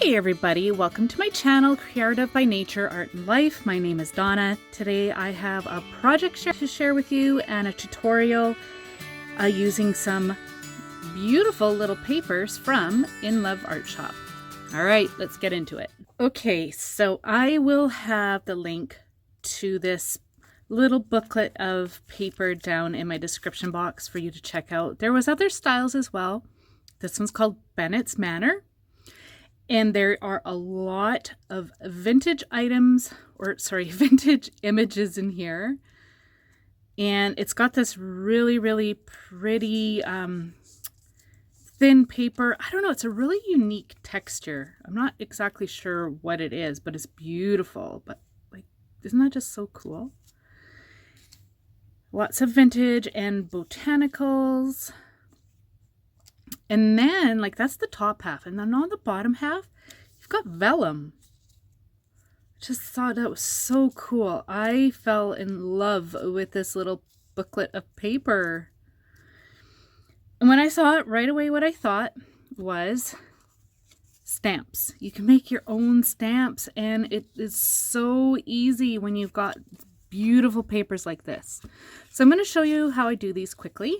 Hey everybody, welcome to my channel, Creative by Nature, Art and Life. My name is Donna. Today I have a project to share with you and a tutorial using some beautiful little papers from In Love Art Shop. All right, let's get into it. Okay, so I will have the link to this little booklet of paper down in my description box for you to check out. There was other styles as well. This one's called Bennett's Manor. And there are a lot of vintage items, vintage images in here. And it's got this really, really pretty thin paper. I don't know, it's a really unique texture. I'm not exactly sure what it is, but it's beautiful. But like, isn't that just so cool? Lots of vintage and botanicals. And then, like, that's the top half. And then on the bottom half, you've got vellum. Just thought that was so cool. I fell in love with this little booklet of paper. And when I saw it, right away what I thought was stamps. You can make your own stamps, and it is so easy when you've got beautiful papers like this. So I'm going to show you how I do these quickly.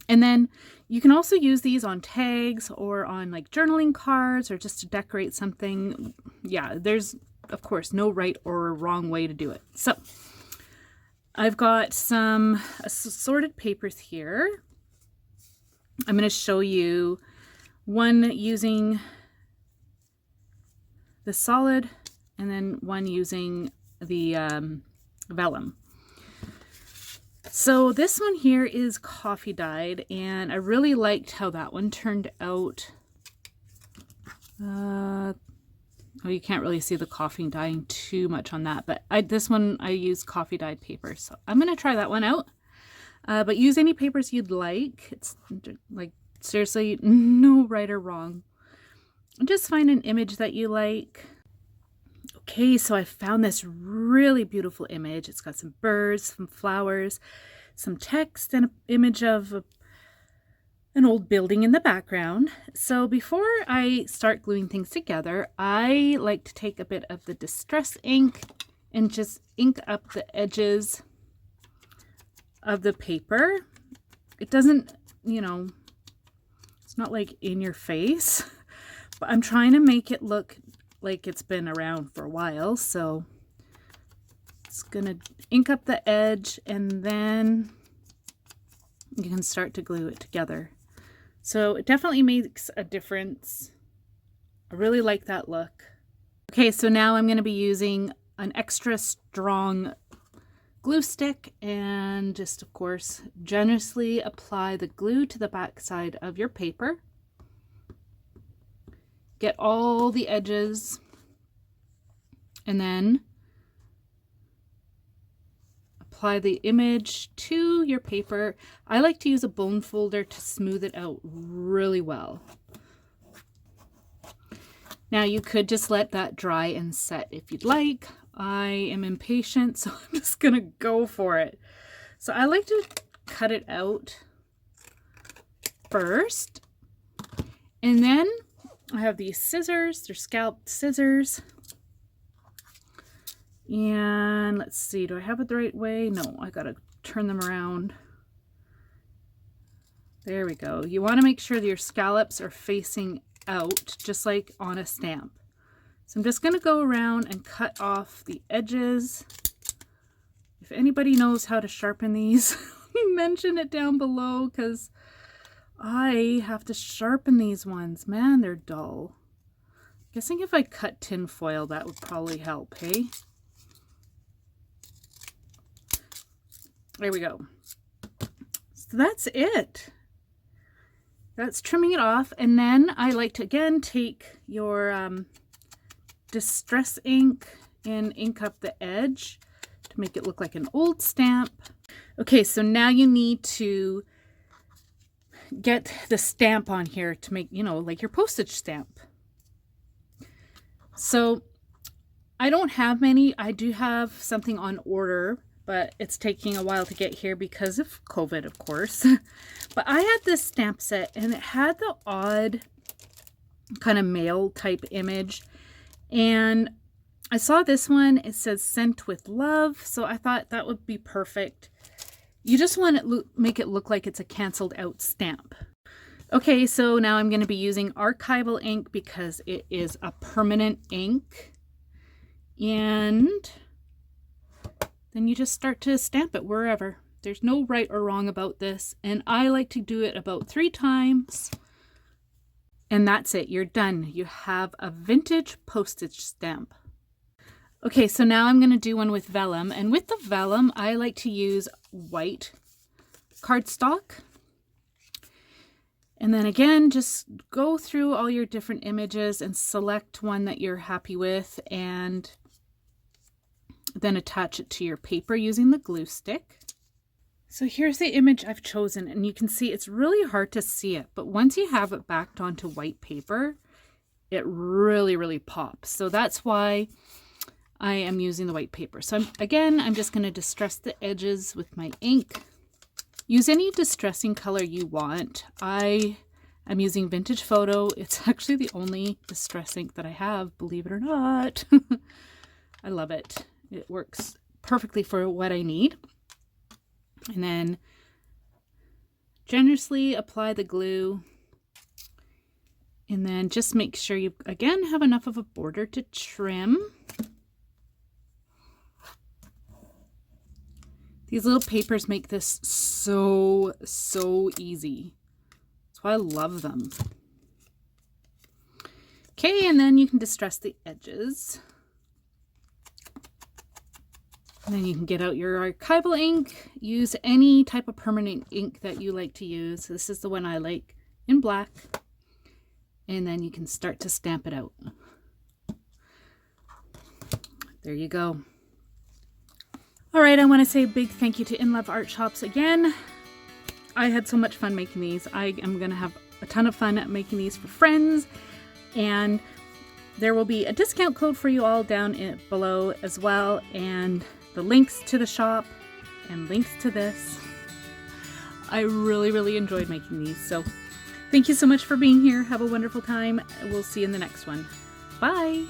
And then you can also use these on tags or on like journaling cards or just to decorate something. Yeah, there's of course no right or wrong way to do it. So I've got some assorted papers here. I'm going to show you one using the solid and then one using the vellum. So this one here is coffee dyed, and I really liked how that one turned out. Oh, you can't really see the coffee dyeing too much on that, but this one I use coffee dyed paper, so I'm going to try that one out. But use any papers you'd like. It's like seriously no right or wrong. Just find an image that you like. Okay, so I found this really beautiful image. It's got some birds, some flowers, some text, and an image of an old building in the background. So before I start gluing things together, I like to take a bit of the distress ink and just ink up the edges of the paper. It doesn't, you know, it's not like in your face, but I'm trying to make it look like it's been around for a while. So it's gonna ink up the edge and then you can start to glue it together. So it definitely makes a difference. I really like that look. Okay, so now I'm going to be using an extra strong glue stick and just, of course, generously apply the glue to the back side of your paper. Get all the edges and then apply the image to your paper. I like to use a bone folder to smooth it out really well. Now you could just let that dry and set if you'd like. I am impatient, so I'm just gonna go for it. So I like to cut it out first, and then I have these scissors. They're scalloped scissors. And let's see, do I have it the right way? No, I gotta turn them around. There we go. You want to make sure that your scallops are facing out, just like on a stamp. So I'm just going to go around and cut off the edges. If anybody knows how to sharpen these, mention it down below, because I have to sharpen these ones. Man, they're dull. Guessing if I cut tin foil, that would probably help, hey? There we go. So that's it. That's trimming it off. And then I like to, again, take your distress ink and ink up the edge to make it look like an old stamp. Okay, so now you need to get the stamp on here to make, you know, like your postage stamp. So I don't have many. I do have something on order, but it's taking a while to get here because of COVID, of course. But I had this stamp set and it had the odd kind of mail type image. And I saw this one, it says sent with love, so I thought that would be perfect. You just want to make it look like it's a canceled out stamp. Okay, so now I'm going to be using archival ink because it is a permanent ink. And then you just start to stamp it wherever. There's no right or wrong about this, and I like to do it about 3 times. And that's it, you're done. You have a vintage postage stamp. Okay, so now I'm going to do one with vellum, and with the vellum I like to use white cardstock. And then again, just go through all your different images and select one that you're happy with, and then attach it to your paper using the glue stick. So here's the image I've chosen, and you can see it's really hard to see it, but once you have it backed onto white paper, it really pops. So that's why I am using the white paper. So I'm just going to distress the edges with my ink. Use any distressing color you want. I am using Vintage Photo. It's actually the only distress ink that I have, believe it or not. I love it. It works perfectly for what I need. And then generously apply the glue. And then just make sure you, again, have enough of a border to trim. These little papers make this so easy. That's why I love them. Okay, and then you can distress the edges. And then you can get out your archival ink. Use any type of permanent ink that you like to use. This is the one I like, in black. And then you can start to stamp it out. There you go. All right, I want to say a big thank you to In Love Art Shops again. I had so much fun making these. I am going to have a ton of fun at making these for friends. And there will be a discount code for you all down below as well. And the links to the shop and links to this. I really enjoyed making these. So thank you so much for being here. Have a wonderful time. We'll see you in the next one. Bye.